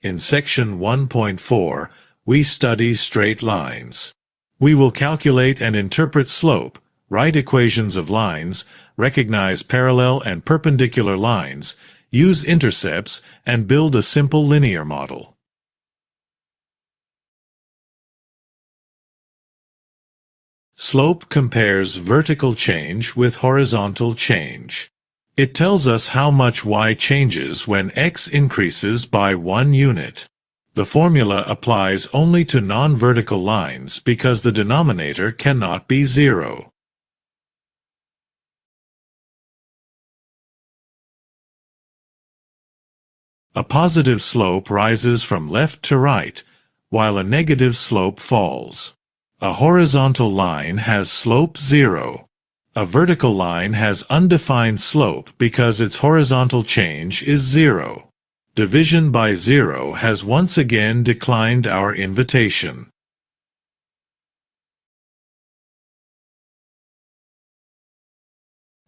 In section 1.4, we study straight lines. We will calculate and interpret slope, write equations of lines, recognize parallel and perpendicular lines, use intercepts, and build a simple linear model. Slope compares vertical change with horizontal change. It tells us how much y changes when x increases by 1 unit. The formula applies only to non-vertical lines because the denominator cannot be 0. A positive slope rises from left to right, while a negative slope falls. A horizontal line has slope 0. A vertical line has undefined slope because its horizontal change is 0. Division by 0 has once again declined our invitation.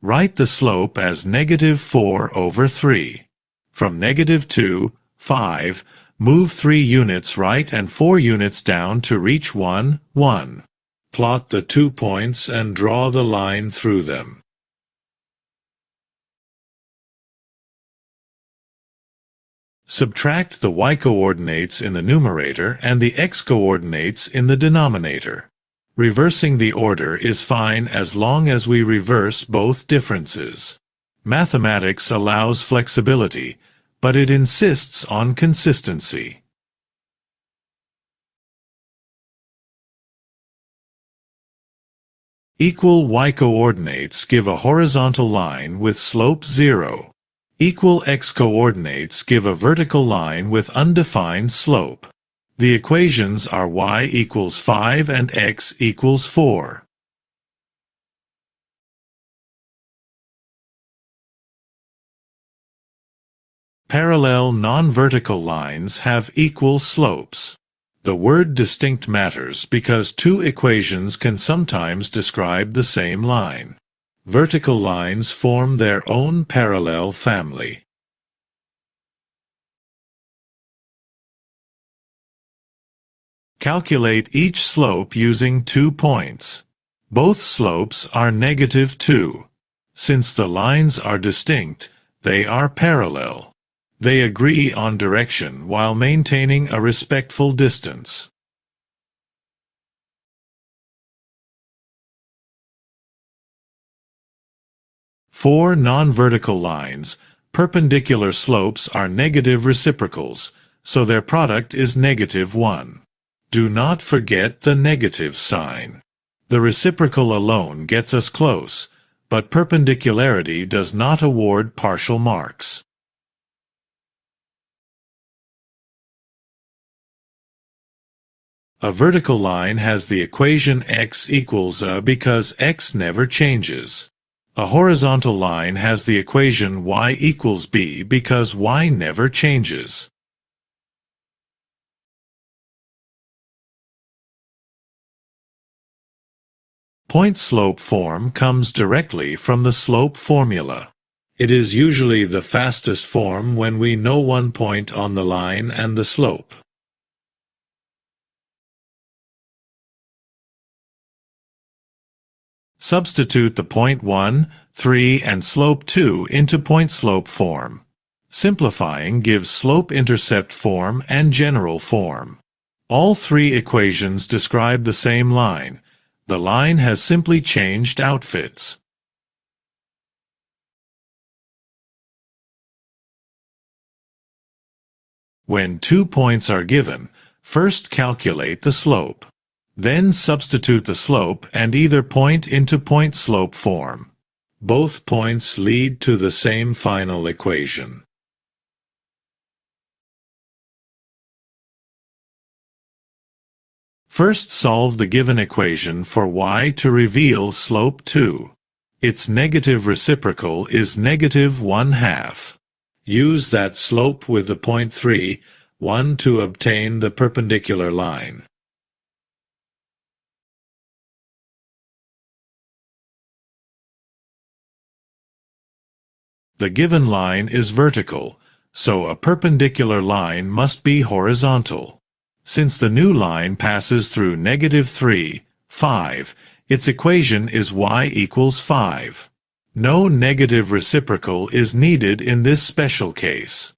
Write the slope as -4/3. From -2, 5, move 3 units right and 4 units down to reach 1, 1. Plot the 2 points and draw the line through them. Subtract the y-coordinates in the numerator and the x-coordinates in the denominator. Reversing the order is fine as long as we reverse both differences. Mathematics allows flexibility, but it insists on consistency. Equal y-coordinates give a horizontal line with slope 0. Equal x-coordinates give a vertical line with undefined slope. The equations are y equals 5 and x equals 4. Parallel non-vertical lines have equal slopes. The word distinct matters because 2 equations can sometimes describe the same line. Vertical lines form their own parallel family. Calculate each slope using 2 points. Both slopes are -2. Since the lines are distinct, they are parallel. They agree on direction while maintaining a respectful distance. For non-vertical lines, perpendicular slopes are negative reciprocals, so their product is -1. Do not forget the negative sign. The reciprocal alone gets us close, but perpendicularity does not award partial marks. A vertical line has the equation x equals a because x never changes. A horizontal line has the equation y equals b because y never changes. Point-slope form comes directly from the slope formula. It is usually the fastest form when we know one point on the line and the slope. Substitute the point 1, 3, and slope 2 into point-slope form. Simplifying gives slope-intercept form and general form. All 3 equations describe the same line. The line has simply changed outfits. When 2 points are given, first calculate the slope. Then substitute the slope and either point into point-slope form. Both points lead to the same final equation. First solve the given equation for y to reveal slope 2. Its negative reciprocal is -1/2. Use that slope with the point 3, 1 to obtain the perpendicular line. The given line is vertical, so a perpendicular line must be horizontal. Since the new line passes through -3, 5, its equation is y equals 5. No negative reciprocal is needed in this special case.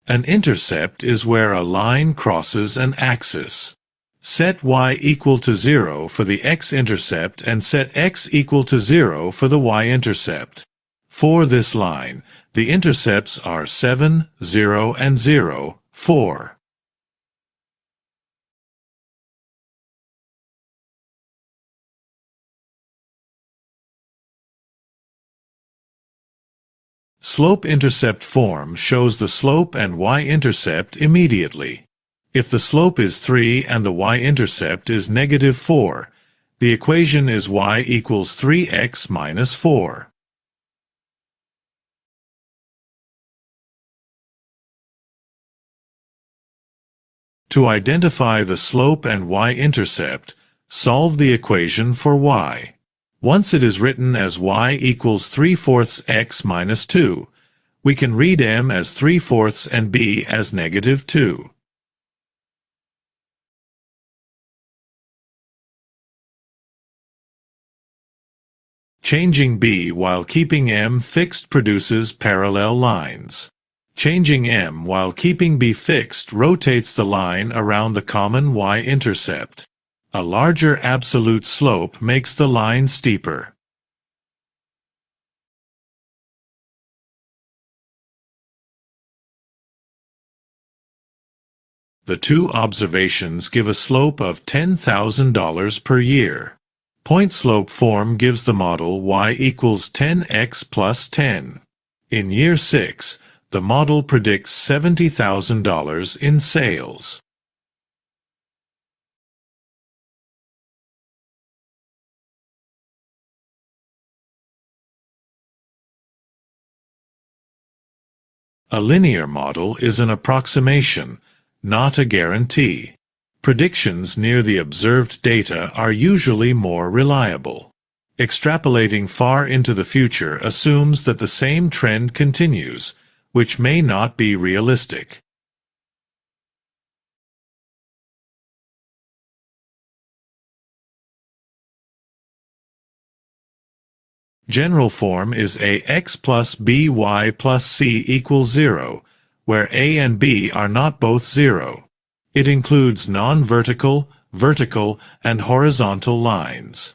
An intercept is where a line crosses an axis. Set y equal to 0 for the x-intercept and set x equal to 0 for the y-intercept. For this line, the intercepts are 7, 0 and 0, 4. Slope-intercept form shows the slope and y-intercept immediately. If the slope is 3 and the y-intercept is -4, the equation is y equals 3x minus 4. To identify the slope and y-intercept, solve the equation for y. Once it is written as y equals 3/4 x minus 2, we can read m as 3/4 and b as -2. Changing b while keeping m fixed produces parallel lines. Changing m while keeping b fixed rotates the line around the common y-intercept. A larger absolute slope makes the line steeper. The two observations give a slope of $10,000 per year. Point slope form gives the model y equals 10x plus 10. In year 6, the model predicts $70,000 in sales. A linear model is an approximation, not a guarantee. Predictions near the observed data are usually more reliable. Extrapolating far into the future assumes that the same trend continues, which may not be realistic. General form is ax plus by plus c equals 0, where a and b are not both 0. It includes non-vertical, vertical, and horizontal lines.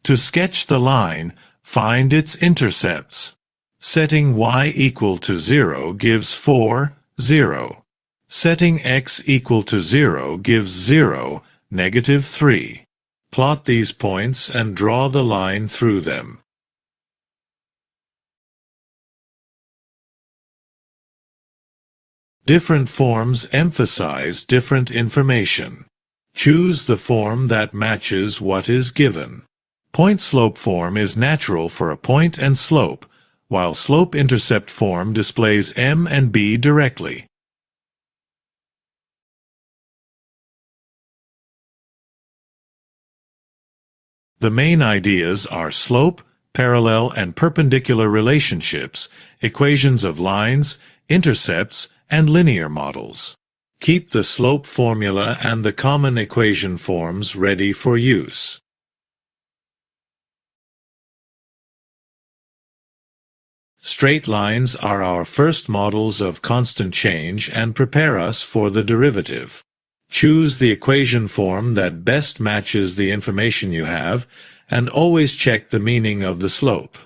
To sketch the line, find its intercepts. Setting y equal to 0 gives 4, 0. Setting x equal to 0 gives 0, -3. Plot these points and draw the line through them. Different forms emphasize different information. Choose the form that matches what is given. Point-slope form is natural for a point and slope, while slope-intercept form displays m and b directly. The main ideas are slope, parallel, and perpendicular relationships, equations of lines, intercepts, and linear models. Keep the slope formula and the common equation forms ready for use. Straight lines are our first models of constant change and prepare us for the derivative. Choose the equation form that best matches the information you have, and always check the meaning of the slope.